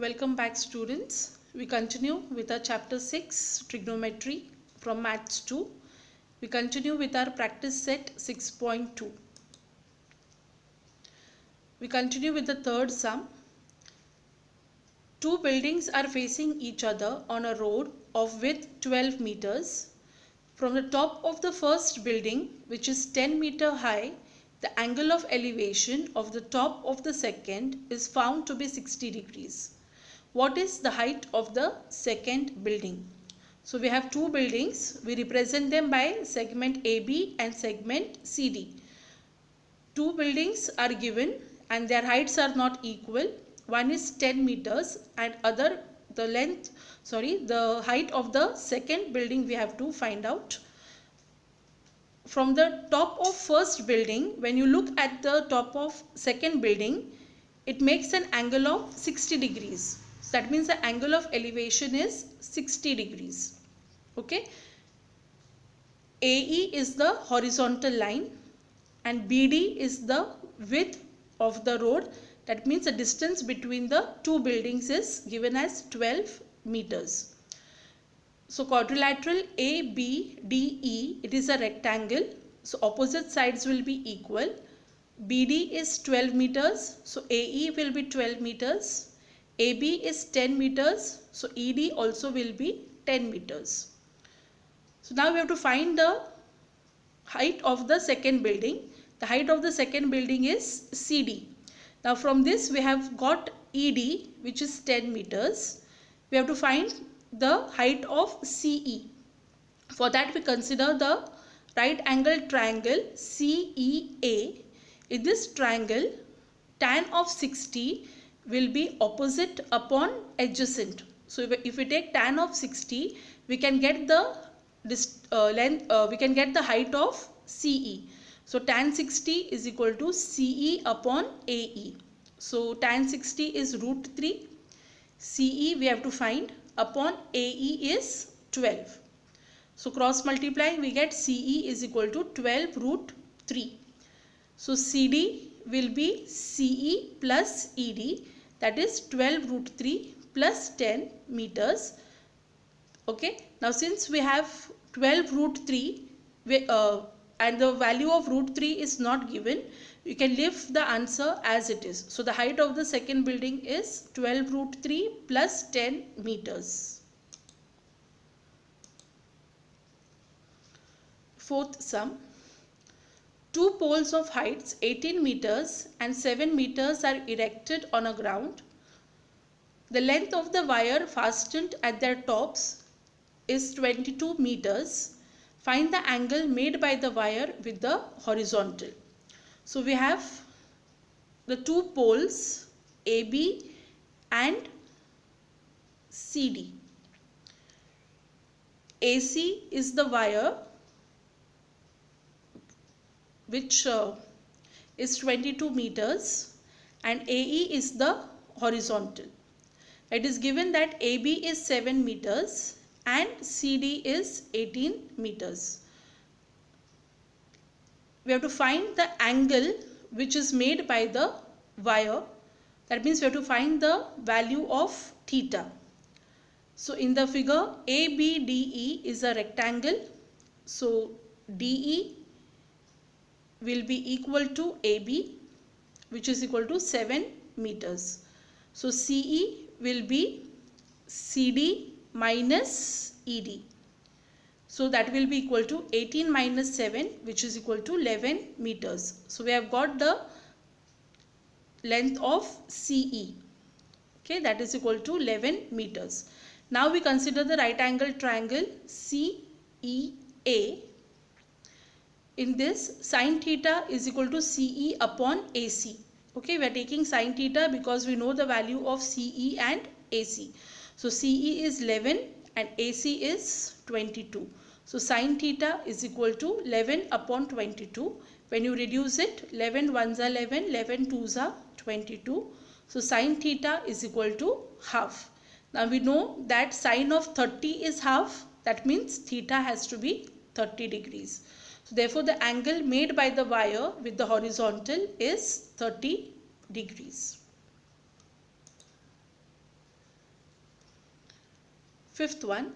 Welcome back, students. We continue with our chapter 6 trigonometry from maths 2. We continue with our practice set 6.2. We continue with the third sum. Two buildings are facing each other on a road of width 12 meters. From the top of the first building, which is 10 meter high, the angle of elevation of the top of the second is found to be 60 degrees. What is the height of the second building? So we have two buildings. We represent them by segment AB and segment CD. Two buildings are given and their heights are not equal. One is 10 meters and the height of the second building we have to find out. From the top of first building, when you look at the top of second building, it makes an angle of 60 degrees. So that means the angle of elevation is 60 degrees. Okay. AE is the horizontal line and BD is the width of the road. That means the distance between the two buildings is given as 12 meters. So quadrilateral ABDE, it is a rectangle. So opposite sides will be equal. BD is 12 meters. So AE will be 12 meters. AB is 10 meters. So ED also will be 10 meters. So now we have to find the height of the second building. The height of the second building is CD. Now from this we have got ED, which is 10 meters. We have to find the height of CE. For that we consider the right angle triangle CEA. In this triangle, tan of 60 will be opposite upon adjacent. So if we take tan of 60, we can get the height of CE. So tan 60 is equal to CE upon AE. So tan 60 is root 3. CE we have to find upon AE is 12. So cross multiplying we get CE is equal to 12 root 3. So CD will be CE plus ED, that is 12 root 3 plus 10 meters. Okay. Now since we have 12 root 3 and the value of root 3 is not given, you can leave the answer as it is. So the height of the second building is 12 root 3 plus 10 meters. Fourth sum. Two poles of heights 18 meters and 7 meters are erected on a ground. The length of the wire fastened at their tops is 22 meters. Find the angle made by the wire with the horizontal. So we have the two poles AB and CD. AC is the wire which is 22 meters and AE is the horizontal. It is given that AB is 7 meters and CD is 18 meters. We have to find the angle which is made by the wire. That means we have to find the value of theta. So in the figure ABDE is a rectangle. So DE will be equal to AB, which is equal to 7 meters. So CE will be CD minus ED. So that will be equal to 18 minus 7, which is equal to 11 meters. So we have got the length of CE. Okay, that is equal to 11 meters. Now we consider the right angle triangle CEA. In this, sin theta is equal to CE upon AC. Okay, we are taking sin theta because we know the value of CE and AC. So CE is 11 and AC is 22. So sin theta is equal to 11 upon 22. When you reduce it, 11 ones are 11, 11 twos are 22. So sin theta is equal to half. Now we know that sine of 30 is half. That means theta has to be 30 degrees. So therefore the angle made by the wire with the horizontal is 30 degrees. Fifth one,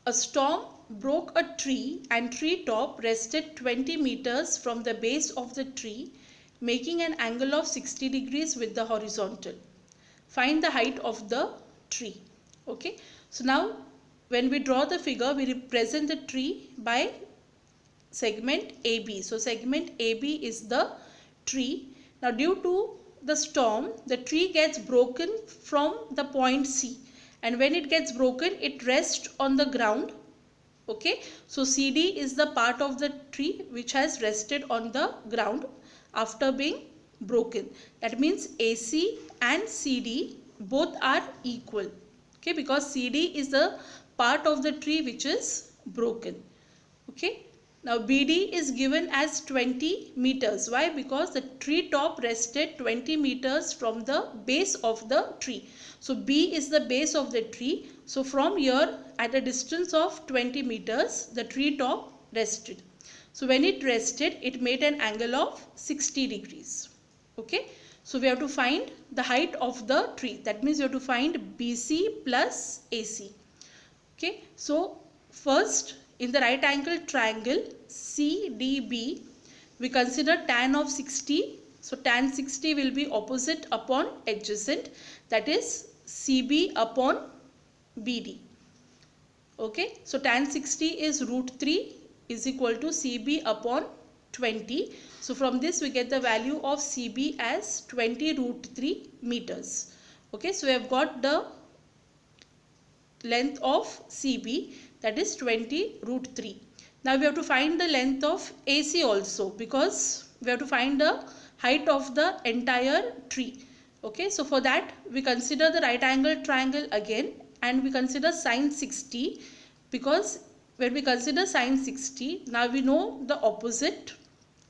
a storm broke a tree and tree top rested 20 meters from the base of the tree, making an angle of 60 degrees with the horizontal. Find the height of the tree. Okay, so now when we draw the figure, we represent the tree by segment AB. So segment AB is the tree. Now due to the storm, the tree gets broken from the point C, and when it gets broken, it rests on the ground. Okay, so CD is the part of the tree which has rested on the ground after being broken. That means AC and CD both are equal. Okay, because CD is the part of the tree which is broken. Okay, now BD is given as 20 meters. Why? Because the tree top rested 20 meters from the base of the tree. So B is the base of the tree. So from here, at a distance of 20 meters, the tree top rested. So when it rested, it made an angle of 60 degrees. Okay, so we have to find the height of the tree. That means you have to find BC plus AC. Okay, so first, in the right angle triangle CDB, we consider tan of 60. So tan 60 will be opposite upon adjacent, that is CB upon BD. Okay, so tan 60 is root 3 is equal to CB upon 20. So from this we get the value of CB as 20 root 3 meters. Okay, so we have got the length of CB, that is 20 root 3. Now we have to find the length of AC also, because we have to find the height of the entire tree. Okay, so for that we consider the right angle triangle again, and we consider sine 60, because when we consider sine 60, now we know the opposite,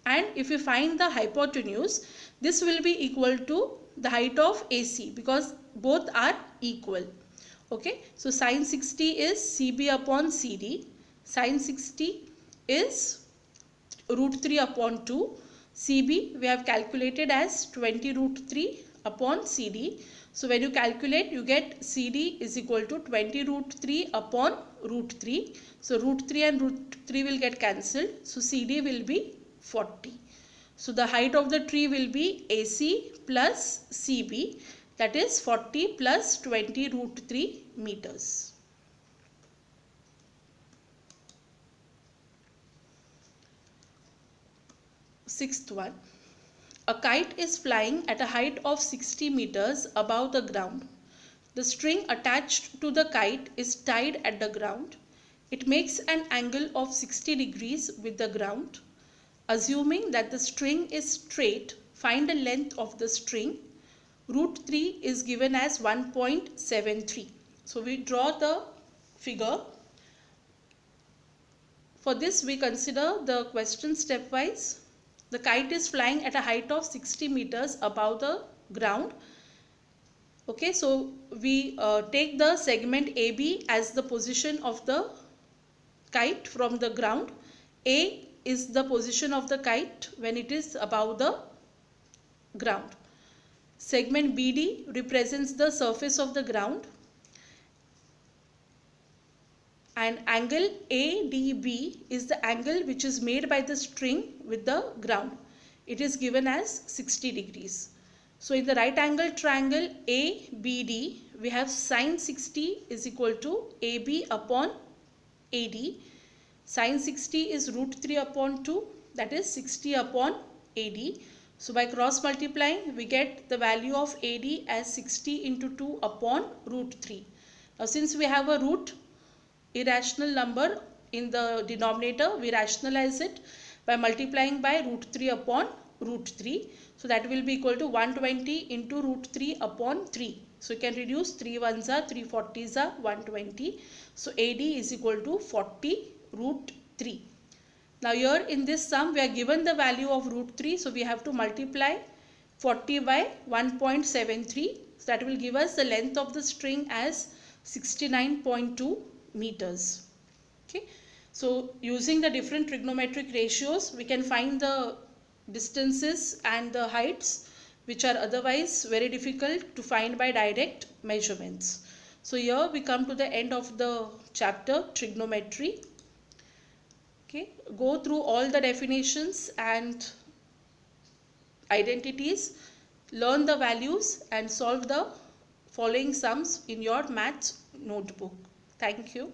and if we find the hypotenuse, this will be equal to the height of AC, because both are equal. Okay, so sine 60 is CB upon CD. Sine 60 is root 3 upon 2. CB we have calculated as 20 root 3 upon CD. So when you calculate, you get CD is equal to 20 root 3 upon root 3. So root 3 and root 3 will get cancelled. So CD will be 40. So the height of the tree will be AC plus CB, that is 40 plus 20 root 3 meters. Sixth one. A kite is flying at a height of 60 meters above the ground. The string attached to the kite is tied at the ground. It makes an angle of 60 degrees with the ground. Assuming that the string is straight, find the length of the string. Root 3 is given as 1.73. So we draw the figure. For this we consider the question stepwise. The kite is flying at a height of 60 meters above the ground. Okay, so we take the segment AB as the position of the kite from the ground. A is the position of the kite when it is above the ground. Segment BD represents the surface of the ground, and angle ADB is the angle which is made by the string with the ground. It is given as 60 degrees. So in the right angle triangle ABD, we have sine 60 is equal to AB upon AD. Sine 60 is root 3 upon 2, that is 60 upon AD. So by cross multiplying, we get the value of AD as 60 into 2 upon root 3. Now since we have a root irrational number in the denominator, we rationalize it by multiplying by root 3 upon root 3. So that will be equal to 120 into root 3 upon 3. So you can reduce 3 ones are 3 40s are 120. So AD is equal to 40 root 3. Now here in this sum we are given the value of root 3, so we have to multiply 40 by 1.73. So that will give us the length of the string as 69.2 meters. Okay, so using the different trigonometric ratios, we can find the distances and the heights which are otherwise very difficult to find by direct measurements. So here we come to the end of the chapter trigonometry. Okay, go through all the definitions and identities, learn the values and solve the following sums in your maths notebook. Thank you.